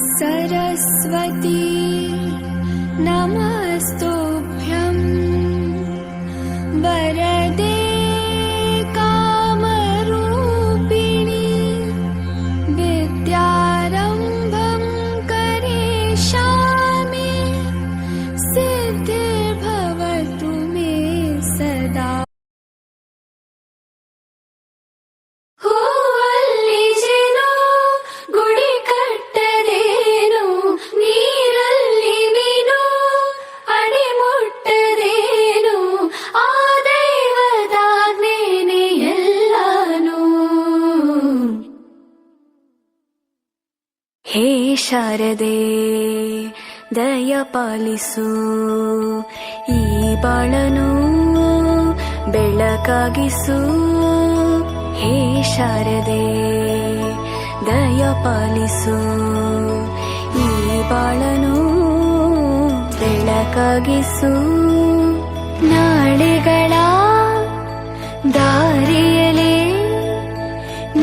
सरस्वती नमस्तुभ्यं वरदे कामरूपिणि विद्यारम्भं करिष्यामि सिद्धिर्भवतु मे सदा। ಹೇ ಶಾರದೆ ದಯ ಪಾಲಿಸು, ಈ ಬಾಳನು ಬೆಳಕಾಗಿಸು. ಹೇ ಶಾರದೆ ದಯ ಪಾಲಿಸು, ಈ ಬಾಳನು ಬೆಳಕಾಗಿಸು. ನಾಳೆಗಳ ದಾರಿಯಲೇ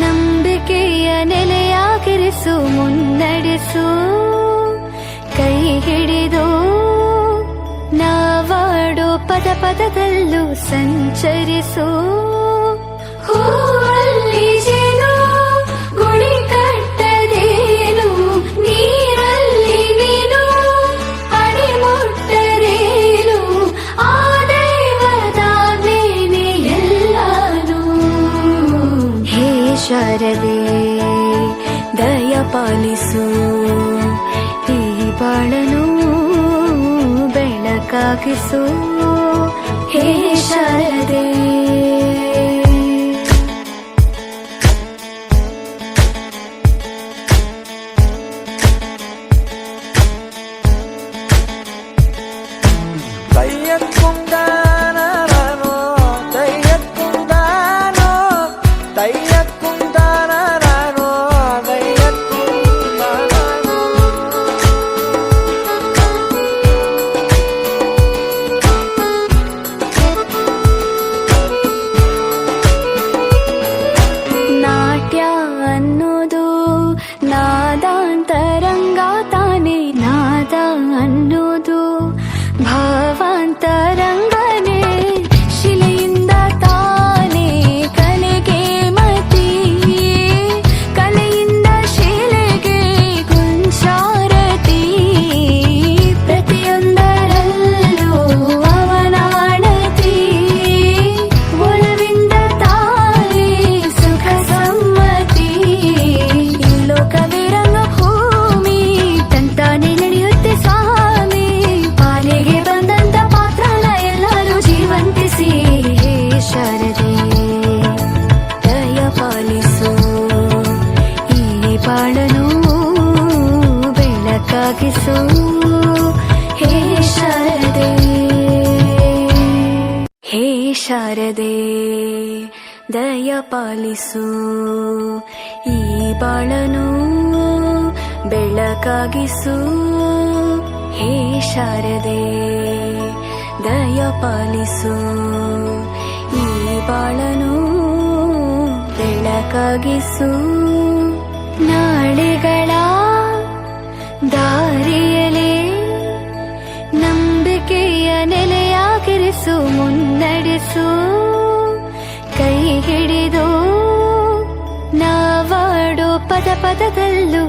ನಂಬಿಕೆಯ ನೆಲೆಯಾಗಿರಿಸು, ಮುನ್ನಡೆಸು. ಕೈ ಹಿಡಿದು ನಾವಾಡೋ ಪದ ಪದದಲ್ಲೂ ಸಂಚರಿಸು. ಹೂವಲ್ಲಿ ಜೇನು ಗುಡಿ ಕಟ್ಟದೇನು, ನೀರಲ್ಲಿ ನೀನು ಅಡಿ ಮುಟ್ಟರೇನು, ಆ ದೈವದ ಮೇನೆ ಎಲ್ಲಾನು. ಹೇ ಶಾರದೆ ದಯ ಪಾಲಿಸು, ಈ ಬಾಳನು ಬೆಳಕಾಗಿಸು. ಹೇ ಶಾರದೆ ನಾದಾಂತರಂಗ ತಾನೆ, ನಾದ ಅನ್ನೋದು ಭಾವಾಂತರಂಗನೇ. ಶಿಲೆಯಿಂದ ತಾನೇ ಕಲೆಗೆ ಮತಿ, ಕಲೆಯಿಂದ ಶಿಲೆಗೆ ಗುಂಚಾರತಿ. ಪ್ರತಿಯೊಂದರಲ್ಲೂ ಅವನಾಣತಿ, ಒಲವಿಂದ ತಾನೇ ಸುಖ ಸಮ್ಮತಿ. ಲೋಕವೇ ರಂಗಭೂಮಿ ತಂತಾನೆ ನಡೆಯುತ್ತೆ ಸ್ವಾಮಿ, ಪಾಲಿಗೆ ಬಂದಂತ ಪಾತ್ರನ ಎಲ್ಲರೂ ಜೀವಂತಿಸಿ. ಹೇ ಶಾರದೆ ದಯ ಪಾಲಿಸು, ಈ ಬಾಳನು ಬೆಳಕಾಗಿಸು. ಹೇ ಶಾರದೆ ಹೇ ಶಾರದೆ ದಯ ಪಾಲಿಸು, ಈ ಬಾಳನು ಬೆಳಕಾಗಿಸು. ಹೇ ಶಾರದೆ ದಯ ಪಾಲಿಸು, ಈ ಬಾಳನು ಬೆಳಕಾಗಿಸು. ನಾಳೆಗಳ ದಾರಿಯಲೇ ನಂಬಿಕೆಯ ನೆಲೆಯಾಗಿರಿಸು, ಮುನ್ನಡೆಸು. ಕೈ ಹಿಡಿದು ನಾವಾಡೋ ಪದ ಪದದಲ್ಲೂ